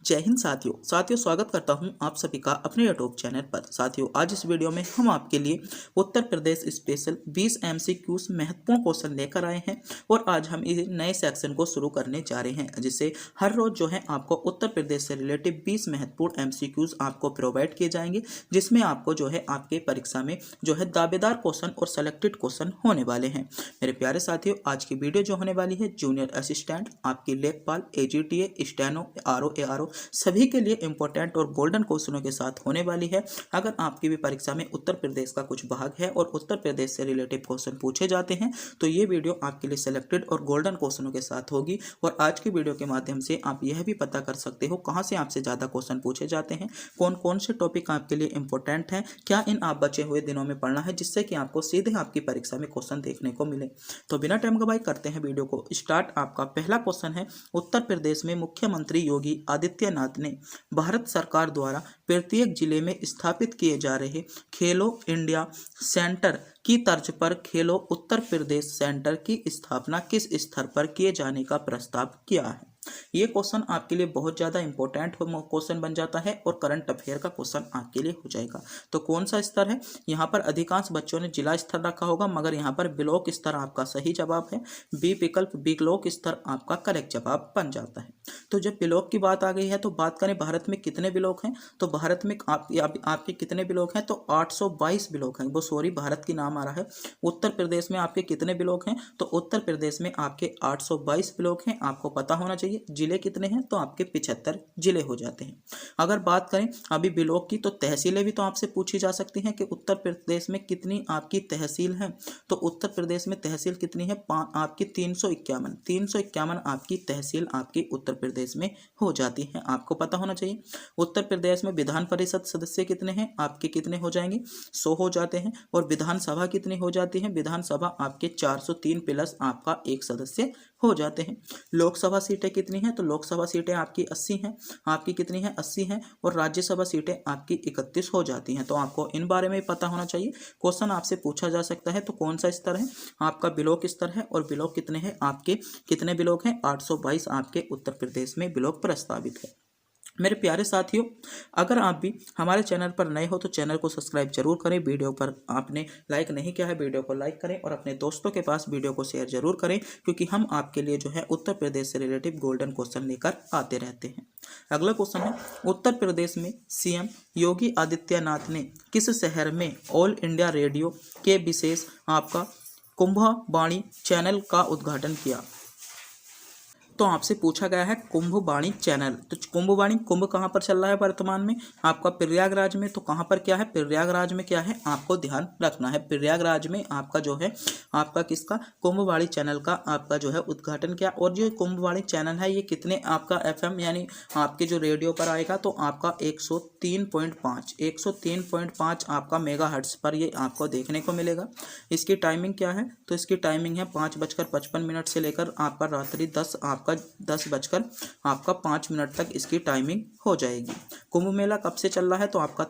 जय हिंद साथियों स्वागत करता हूं आप सभी का अपने यूट्यूब चैनल पर। साथियों, आज इस वीडियो में हम आपके लिए उत्तर प्रदेश स्पेशल 20 एमसीक्यूज महत्वपूर्ण क्वेश्चन लेकर आए हैं और आज हम इस नए सेक्शन को शुरू करने जा रहे हैं, जिससे हर रोज जो है आपको उत्तर प्रदेश से रिलेटेड 20 महत्वपूर्ण एमसीक्यूज आपको प्रोवाइड किए जाएंगे, जिसमें आपको जो है आपके परीक्षा में जो है दावेदार क्वेश्चन और सेलेक्टेड क्वेश्चन होने वाले हैं। मेरे प्यारे साथियों, आज की वीडियो जो होने वाली है जूनियर असिस्टेंट, आपकी लेखपाल, एजीटीए, स्टेनो, आरओ, एआरओ सभी के लिए इंपॉर्टेंट और गोल्डन क्वेश्चनों के साथ होने वाली है। अगर आपकी भी परीक्षा में उत्तर प्रदेश का कुछ भाग है और उत्तर प्रदेश से रिलेटेड क्वेश्चन पूछे जाते हैं तो ये वीडियो आपके लिए सिलेक्टेड और गोल्डन क्वेश्चनों के साथ होगी। और आज की वीडियो के माध्यम से आप यह भी पता कर सकते हो कहाँ से आपसे ज़्यादा क्वेश्चन पूछे जाते हैं, कौन कौन से टॉपिक आपके लिए इंपॉर्टेंट हैं, क्या इन आप बचे हुए दिनों में पढ़ना है, जिससे कि आपको सीधे आपकी परीक्षा में क्वेश्चन देखने को मिले। तो बिना टाइम गवाए करते हैं वीडियो को स्टार्ट। आपका पहला क्वेश्चन है, उत्तर प्रदेश में मुख्यमंत्री योगी आदित्यनाथ ने भारत सरकार द्वारा प्रत्येक जिले में स्थापित किए जा रहे खेलो इंडिया सेंटर की तर्ज पर खेलो उत्तर प्रदेश सेंटर की स्थापना किस स्तर पर किए जाने का प्रस्ताव किया है। ये क्वेश्चन आपके लिए बहुत ज़्यादा इंपॉर्टेंट क्वेश्चन बन जाता है और करंट अफेयर का क्वेश्चन आपके लिए हो जाएगा। तो कौन सा स्तर है, यहाँ पर अधिकांश बच्चों ने जिला स्तर रखा होगा, मगर यहाँ पर ब्लॉक स्तर आपका सही जवाब है। बी विकल्प ब्लॉक स्तर आपका करेक्ट जवाब बन जाता है। तो जब ब्लॉक की बात आ गई है तो बात करें भारत में कितने ब्लॉक हैं, तो भारत में आपके कितने ब्लॉक हैं, तो 822 ब्लॉक हैं। वो सॉरी, भारत की नाम आ रहा है। उत्तर प्रदेश में आपके कितने ब्लॉक हैं, तो उत्तर प्रदेश में आपके 822 ब्लॉक हैं। आपको पता होना चाहिए जिले कितने हैं, तो आपके 75 जिले हो जाते हैं। अगर बात करें अभी ब्लॉक की, तो तहसीलें भी तो आपसे पूछी जा सकती हैं कि उत्तर प्रदेश में कितनी आपकी तहसील है। तो उत्तर प्रदेश में तहसील कितनी है, आपकी 351 आपकी तहसील आपकी उत्तर प्रदेश में हो जाती है। आपको पता होना चाहिए उत्तर प्रदेश में विधान परिषद सदस्य कितने हैं, आपके कितने हो जाएंगे, 100 हो जाते हैं। और विधानसभा कितनी हो जाती है, विधानसभा आपके 403 प्लस आपका एक सदस्य हो जाते हैं। लोकसभा सीटें कितनी हैं, तो लोकसभा सीटें आपकी 80 हैं। आपकी कितनी हैं, 80 हैं। और राज्यसभा सीटें आपकी 31 हो जाती हैं। तो आपको इन बारे में पता होना चाहिए। क्वेश्चन आपसे पूछा जा सकता है। तो कौन सा स्तर है, आपका ब्लॉक स्तर है। और ब्लॉक कितने हैं, आपके कितने ब्लॉक हैं, 822 आपके उत्तर प्रदेश में ब्लॉक प्रस्तावित है। मेरे प्यारे साथियों, अगर आप भी हमारे चैनल पर नए हो तो चैनल को सब्सक्राइब जरूर करें। वीडियो पर आपने लाइक नहीं किया है, वीडियो को लाइक करें और अपने दोस्तों के पास वीडियो को शेयर जरूर करें, क्योंकि हम आपके लिए जो है उत्तर प्रदेश से रिलेटेड गोल्डन क्वेश्चन लेकर आते रहते हैं। अगला क्वेश्चन है, उत्तर प्रदेश में सीएम योगी आदित्यनाथ ने किस शहर में ऑल इंडिया रेडियो के विशेष आपका कुंभवाणी चैनल का उद्घाटन किया। तो आपसे पूछा गया है कुंभवाणी चैनल। तो कुंभवाणी कुंभ कहाँ पर चल रहा है वर्तमान में, आपका प्रयागराज में। तो कहाँ पर क्या है, प्रयागराज में क्या है, आपको ध्यान रखना है। प्रयागराज में आपका जो है आपका किसका, कुंभवाणी चैनल का आपका जो है उद्घाटन किया। और जो कुंभवाणी चैनल है ये कितने आपका एफएम यानी आपके जो रेडियो पर आएगा, तो आपका 103.5 आपका मेगाहर्ट्ज पर ये आपको देखने को मिलेगा। इसकी टाइमिंग क्या है, तो इसकी टाइमिंग है 5:55 से लेकर आपका रात्रि 10:05 तक इसकी टाइमिंग हो जाएगी। कुंभ मेला कब से चल रहा है, तो आपका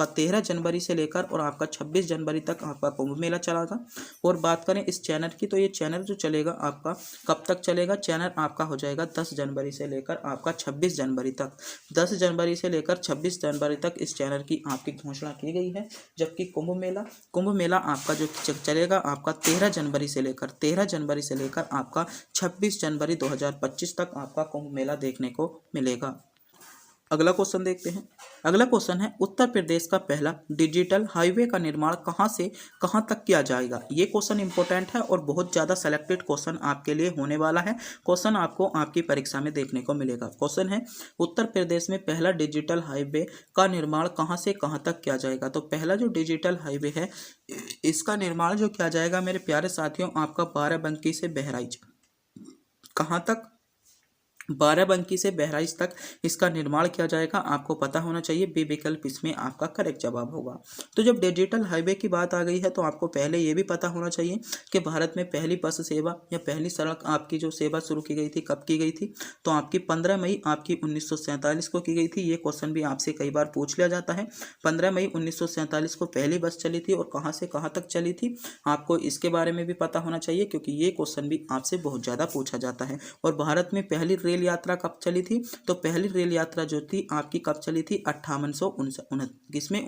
13 जनवरी से लेकर और आपका 26 जनवरी तक आपका कुंभ मेला चला था। और बात करें इस चैनल की, तो ये चैनल जो चलेगा आपका कब तक चलेगा, चैनल आपका हो जाएगा 10 जनवरी से लेकर आपका 26 जनवरी तक। 10 जनवरी से लेकर 26 जनवरी तक इस चैनल की आपकी घोषणा की गई है। जबकि कुंभ मेला आपका जो चलेगा आपका 13 जनवरी से लेकर आपका 26 जनवरी 2025 तक आपका कुंभ मेला देखने को मिलेगा। अगला क्वेश्चन देखते हैं। अगला क्वेश्चन है, उत्तर प्रदेश का पहला डिजिटल हाईवे का निर्माण कहां से कहां तक किया जाएगा। ये क्वेश्चन इंपॉर्टेंट है और बहुत ज़्यादा सेलेक्टेड क्वेश्चन आपके लिए होने वाला है। क्वेश्चन आपको आपकी परीक्षा में देखने को मिलेगा। क्वेश्चन है, उत्तर प्रदेश में पहला डिजिटल हाईवे का निर्माण कहां से कहां तक किया जाएगा। तो पहला जो डिजिटल हाईवे है इसका निर्माण जो किया जाएगा मेरे प्यारे साथियों, आपका बाराबंकी से बहराइच। कहाँ तक, बाराबंकी से बहराइच तक इसका निर्माण किया जाएगा। आपको पता होना चाहिए, बी विकल्प इसमें आपका करेक्ट जवाब होगा। तो जब डिजिटल हाईवे की बात आ गई है तो आपको पहले ये भी पता होना चाहिए कि भारत में पहली बस सेवा या पहली सड़क आपकी जो सेवा शुरू की गई थी कब की गई थी, तो आपकी 15 मई आपकी 1947 को की गई थी। ये क्वेश्चन भी आपसे कई बार पूछ लिया जाता है। 15 मई 1947 को पहली बस चली थी और कहाँ से कहाँ तक चली थी, आपको इसके बारे में भी पता होना चाहिए, क्योंकि ये क्वेश्चन भी आपसे बहुत ज़्यादा पूछा जाता है। और भारत में पहली रेल यात्रा कब चली थी? तो पहली रेल यात्रा जो थी आपकी कब चली थी? 5859 में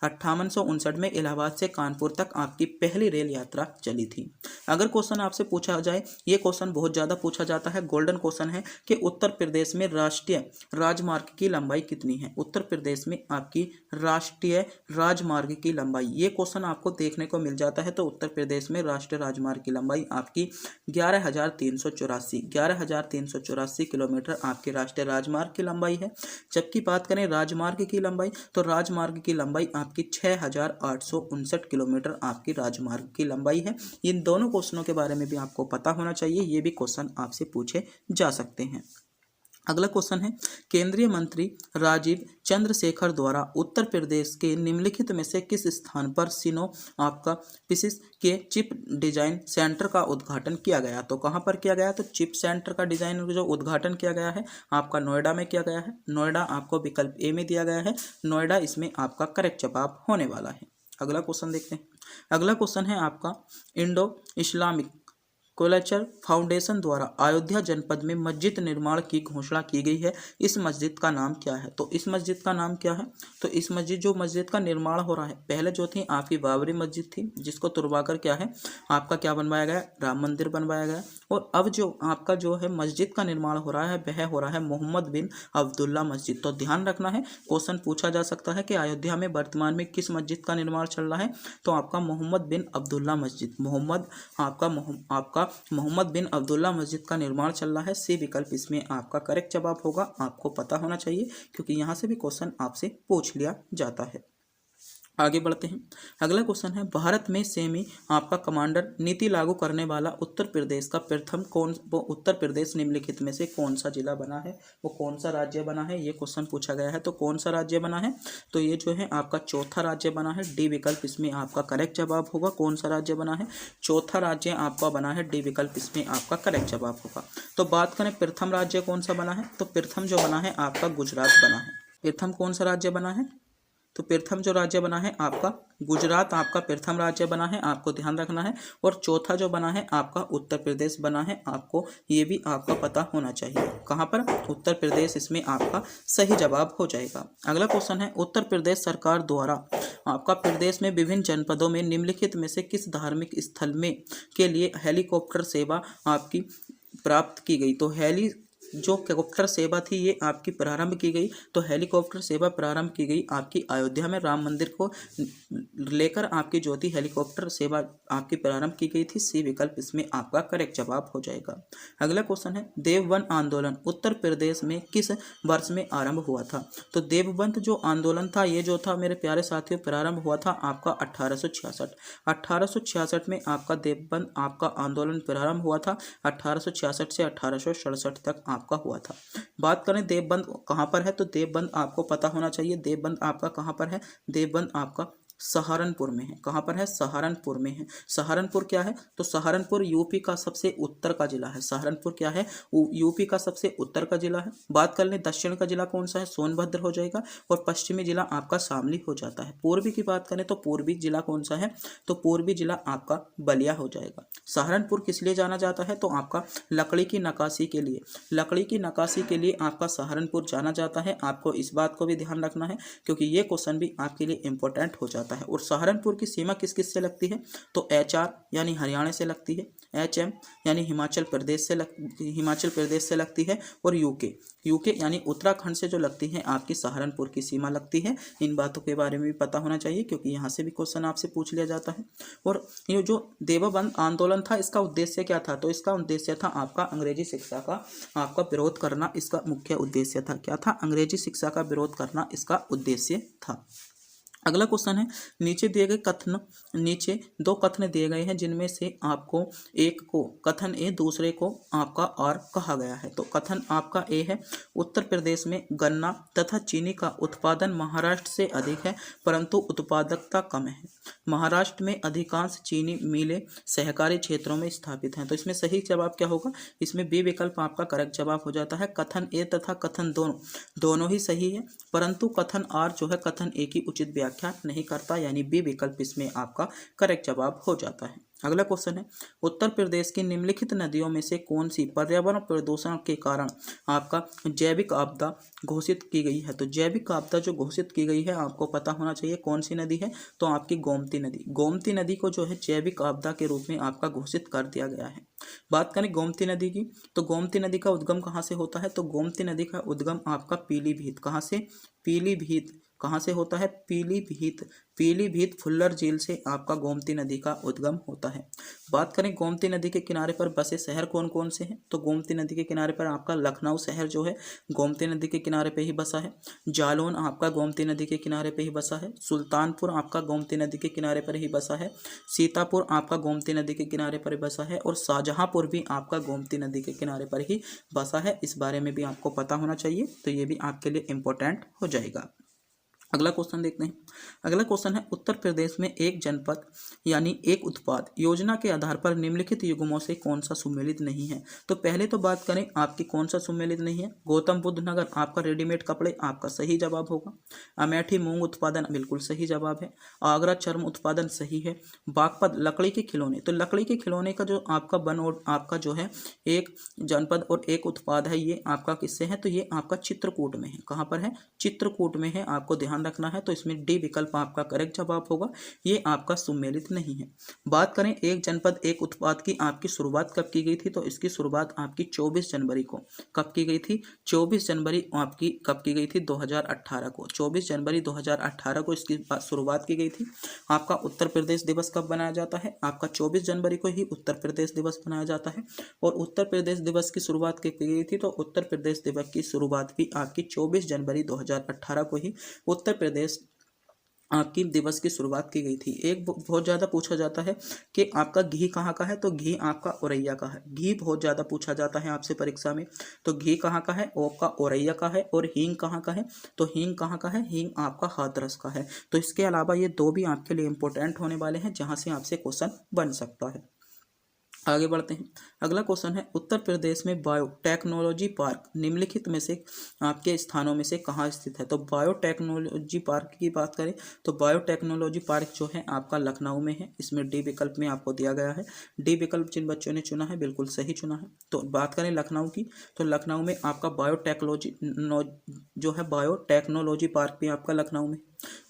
5859 में इलाहाबाद से कानपुर तक आपकी पहली रेल यात्रा चली थी। अगर क्वेश्चन आपसे पूछा जाए, ये क्वेश्चन बहुत ज़्यादा पूछा जाता है, गोल्डन क्वेश्चन है कि उत्तर प्रदेश में राष्ट्रीय राजमार्ग की लंबाई कितनी है? उत्तर प्रदेश में आपकी राष्ट्रीय राजमार्ग की लंबाई, ये क्वेश्चन आपको देखने को मिल जाता है। तो उत्तर प्रदेश में राष्ट्रीय राजमार्ग की लंबाई आपकी 11,384 किलोमीटर आपके राष्ट्रीय राजमार्ग की लंबाई है। जबकि बात करें राजमार्ग की लंबाई, तो राजमार्ग की लंबाई आपकी 6,859 किलोमीटर आपकी राजमार्ग की लंबाई है। इन दोनों क्वेश्चनों के बारे में भी आपको पता होना चाहिए, ये भी क्वेश्चन आपसे पूछे जा सकते हैं। अगला क्वेश्चन है, केंद्रीय मंत्री राजीव चंद्रशेखर द्वारा उत्तर प्रदेश के निम्नलिखित में से किस स्थान पर सिनो आपका फिशिस के चिप डिजाइन सेंटर का उद्घाटन किया गया? तो कहां पर किया गया? तो चिप सेंटर का डिजाइन जो उद्घाटन किया गया है आपका नोएडा में किया गया है। नोएडा आपको विकल्प ए में दिया गया है, नोएडा इसमें आपका करेक्ट जवाब होने वाला है। अगला क्वेश्चन देखते हैं। अगला क्वेश्चन है आपका, इंडो इस्लामिक कल्चर फाउंडेशन द्वारा अयोध्या जनपद में मस्जिद निर्माण की घोषणा की गई है। इस मस्जिद का नाम क्या है? तो इस मस्जिद का नाम क्या है? तो इस मस्जिद का निर्माण हो रहा है, पहले जो थी आपकी बाबरी मस्जिद थी, जिसको तुड़वाकर क्या है आपका क्या बनवाया गया? राम मंदिर बनवाया गया। और अब जो आपका जो है मस्जिद का निर्माण हो रहा है वह हो रहा है मोहम्मद बिन अब्दुल्ला मस्जिद। तो ध्यान रखना है, क्वेश्चन पूछा जा सकता है कि अयोध्या में वर्तमान में किस मस्जिद का निर्माण चल रहा है? तो आपका मोहम्मद बिन अब्दुल्ला मस्जिद, आपका मोहम्मद बिन अब्दुल्ला मस्जिद का निर्माण चल रहा है। सी विकल्प इसमें आपका करेक्ट जवाब होगा, आपको पता होना चाहिए क्योंकि यहाँ से भी क्वेश्चन आपसे पूछ लिया जाता है। आगे बढ़ते हैं। अगला क्वेश्चन है, भारत में सेमी आपका कमांडर नीति लागू करने वाला उत्तर प्रदेश का प्रथम उत्तर प्रदेश निम्नलिखित में से कौन सा जिला बना है? वो कौन सा राज्य बना है? ये क्वेश्चन पूछा गया है। तो कौन सा राज्य बना है? तो ये जो है आपका चौथा राज्य बना है। डी विकल्प इसमें आपका करेक्ट जवाब होगा। कौन सा राज्य बना है? चौथा राज्य आपका बना है। डी विकल्प इसमें आपका करेक्ट जवाब होगा। तो बात करें प्रथम राज्य कौन सा बना है? तो प्रथम जो बना है आपका गुजरात बना है। प्रथम कौन सा राज्य बना है? तो प्रथम जो राज्य बना है आपका गुजरात आपका प्रथम राज्य बना है, आपको ध्यान रखना है। और चौथा जो बना है आपका उत्तर प्रदेश बना है, आपको ये भी आपका पता होना चाहिए। कहाँ पर? उत्तर प्रदेश इसमें आपका सही जवाब हो जाएगा। अगला क्वेश्चन है, उत्तर प्रदेश सरकार द्वारा आपका प्रदेश में विभिन्न जनपदों में निम्नलिखित में से किस धार्मिक स्थल में के लिए हेलीकॉप्टर सेवा आपकी प्राप्त की गई? तो हेलीकॉप्टर सेवा थी ये आपकी प्रारंभ की गई। तो हेलीकॉप्टर सेवा प्रारंभ की गई आपकी अयोध्या में राम मंदिर को लेकर आपकी जो थी हेलीकॉप्टर सेवा आपकी प्रारंभ की गई थी। सी विकल्प इसमें आपका करेक्ट जवाब हो जाएगा। अगला क्वेश्चन है, देवबंद आंदोलन उत्तर प्रदेश में किस वर्ष में आरंभ हुआ था? तो देवबंद जो आंदोलन था ये जो था मेरे प्यारे साथियों प्रारंभ हुआ था आपका 1866 में आपका देवबंद आपका आंदोलन प्रारंभ हुआ था। 1866 से 1867 तक आपका हुआ था। बात करें देवबंद कहाँ पर है? तो देवबंद आपको पता होना चाहिए। देवबंद आपका कहाँ पर है? देवबंद आपका सहारनपुर में है। कहाँ पर है? सहारनपुर में है। सहारनपुर क्या है? तो सहारनपुर यूपी का सबसे उत्तर का जिला है। सहारनपुर क्या है? यूपी का सबसे उत्तर का जिला है। बात कर लें दक्षिण का जिला कौन सा है? सोनभद्र हो जाएगा। और पश्चिमी जिला आपका शामली हो जाता है। पूर्वी की बात करें तो पूर्वी जिला कौन सा है? तो पूर्वी जिला आपका बलिया हो जाएगा। सहारनपुर किस लिए जाना जाता है? तो आपका लकड़ी की नक्काशी के लिए, लकड़ी की नक्काशी के लिए आपका सहारनपुर जाना जाता है। आपको इस बात को भी ध्यान रखना है क्योंकि ये क्वेश्चन भी आपके लिए इंपॉर्टेंट हो जाता है। और सहारनपुर की सीमा किस किस से लगती है? तो HR यानी हरियाणा से लगती है, HM यानी हिमाचल प्रदेश से लगती है, और यूके यानी उत्तराखंड से जो लगती है आपकी सहारनपुर की सीमा लगती है। इन बातों के बारे में भी पता होना चाहिए क्योंकि यहाँ से भी क्वेश्चन आपसे पूछ लिया जाता है। और ये जो देवबंद आंदोलन था इसका उद्देश्य क्या था? तो इसका उद्देश्य था आपका अंग्रेजी शिक्षा का आपका विरोध करना। इसका मुख्य उद्देश्य था। क्या था? अंग्रेजी शिक्षा का विरोध करना इसका उद्देश्य था। अगला क्वेश्चन है, नीचे दो कथन दिए गए हैं जिनमें से आपको एक को कथन ए दूसरे को आपका आर कहा गया है। तो कथन आपका ए है, उत्तर प्रदेश में गन्ना तथा चीनी का उत्पादन महाराष्ट्र से अधिक है परंतु उत्पादकता कम है। महाराष्ट्र में अधिकांश चीनी मिलें सहकारी क्षेत्रों में स्थापित हैं। तो इसमें सही जवाब क्या होगा? इसमें बी विकल्प आपका करेक्ट जवाब हो जाता है। कथन ए तथा कथन दोनों ही सही है परंतु कथन आर जो है कथन ए की उचित व्याख्या नहीं करता, यानी बी विकल्प इसमें आपका करेक्ट जवाब हो जाता है। अगला क्वेश्चन है, उत्तर प्रदेश की निम्नलिखित नदियों में से कौन सी पर्यावरण प्रदूषण के कारण आपका जैविक आपदा घोषित की गई है। तो जैविक आपदा जो घोषित की गई है आपको पता होना चाहिए कौन सी नदी है, तो आपकी गोमती नदी। गोमती नदी को जो है जैविक आपदा के रूप में आपका घोषित कर दिया गया है। बात करें गोमती नदी की, तो गोमती नदी का उद्गम कहाँ से होता है, तो गोमती नदी का उद्गम आपका पीलीभीत, कहाँ से, पीलीभीत, कहाँ से होता है, पीलीभीत, पीलीभीत फुल्लर झील से आपका गोमती नदी का उद्गम होता है। बात करें गोमती नदी के किनारे पर बसे शहर कौन कौन से हैं, तो गोमती नदी के किनारे पर आपका लखनऊ शहर जो है गोमती नदी के किनारे पे ही बसा है। जालौन आपका गोमती नदी के किनारे पे ही बसा है। सुल्तानपुर आपका गोमती नदी के किनारे पर ही बसा है। सीतापुर आपका गोमती नदी के किनारे पर बसा है और शाहजहांपुर भी आपका गोमती नदी के किनारे पर ही बसा है। इस बारे में भी आपको पता होना चाहिए, तो ये भी आपके लिए इम्पोर्टेंट हो जाएगा। अगला क्वेश्चन देखते हैं। अगला क्वेश्चन है, उत्तर प्रदेश में एक जनपद यानी एक उत्पाद योजना के आधार पर निम्नलिखित युग्मों से कौन सा सुमेलित नहीं है। तो पहले तो बात करें आपकी कौन सा सुमेलित नहीं है, गौतम बुद्ध नगर आपका रेडीमेड कपड़े आपका सही जवाब होगा। अमेठी मूंग उत्पादन बिल्कुल सही जवाब है। आगरा चर्म उत्पादन सही है। बागपत लकड़ी के खिलौने, तो लकड़ी के खिलौने का जो आपका वन और आपका जो है एक जनपद और एक उत्पाद है, ये आपका किससे है, तो ये आपका चित्रकूट में है। कहाँ पर है, चित्रकूट में है, आपको ध्यान रखना है। तो इसमें डी विकल्प आपका करेक्ट जवाब होगा, ये आपका सुमेलित नहीं है। बात करें एक जनपद एक उत्पाद की आपकी शुरुआत कब की गई थी, तो इसकी शुरुआत आपकी 24 जनवरी को कब की गई थी, 24 जनवरी आपकी कब की गई थी, 2018 को, 24 जनवरी 2018 को इसकी शुरुआत की गई थी। आपका उत्तर प्रदेश दिवस कब बनाया जाता है, आपका 24 जनवरी को ही उत्तर प्रदेश दिवस बनाया जाता है। और उत्तर प्रदेश दिवस की शुरुआत की गई थी, तो उत्तर प्रदेश दिवस की शुरुआत भी आपकी 24 जनवरी 2018 को ही उत्तर प्रदेश आपकी दिवस की शुरुआत की गई थी। एक बहुत ज़्यादा पूछा जाता है कि आपका घी कहाँ का है, तो घी आपका औरैया का है। घी बहुत ज़्यादा पूछा जाता है आपसे परीक्षा में, तो घी कहाँ का है, आपका औरैया का है। और हींग कहाँ का है, तो हींग कहाँ का है, हींग आपका हाथरस का है। तो इसके अलावा ये दो भी आपके लिए इंपॉर्टेंट होने वाले हैं जहाँ से आपसे क्वेश्चन बन सकता है। आगे बढ़ते हैं। अगला क्वेश्चन है, उत्तर प्रदेश में बायोटेक्नोलॉजी पार्क निम्नलिखित में से आपके स्थानों में से कहाँ स्थित है। तो बायोटेक्नोलॉजी पार्क की बात करें तो बायोटेक्नोलॉजी पार्क जो है आपका लखनऊ में है। इसमें डी विकल्प में आपको दिया गया है। डी विकल्प जिन बच्चों ने चुना है बिल्कुल सही चुना है। तो बात करें लखनऊ की, तो लखनऊ में आपका बायोटेक्नोलॉजी जो है बायोटेक्नोलॉजी पार्क भी आपका लखनऊ में।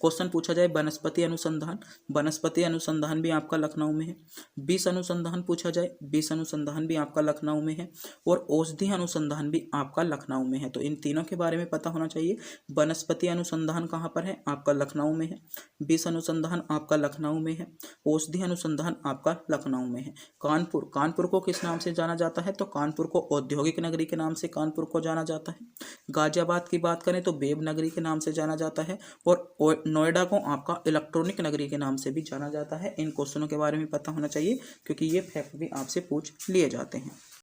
क्वेश्चन पूछा जाए वनस्पति अनुसंधान, वनस्पति अनुसंधान भी आपका लखनऊ में है। बीज अनुसंधान पूछा जाए, बीज अनुसंधान भी आपका लखनऊ में है। और औषधि अनुसंधान भी आपका लखनऊ में है। तो इन तीनों के बारे में पता होना चाहिए। वनस्पति अनुसंधान कहाँ पर है, आपका लखनऊ में है। बीज अनुसंधान आपका लखनऊ में है। औषधि अनुसंधान आपका लखनऊ में है। कानपुर, कानपुर को किस नाम से जाना जाता है, तो कानपुर को औद्योगिक नगरी के नाम से कानपुर को जाना जाता है। गाजियाबाद की बात करें तो बेब नगरी के नाम से जाना जाता है। और नोएडा को आपका इलेक्ट्रॉनिक नगरी के नाम से भी जाना जाता है। इन क्वेश्चनों के बारे में पता होना चाहिए क्योंकि ये फैक्ट भी आपसे पूछ लिए जाते हैं।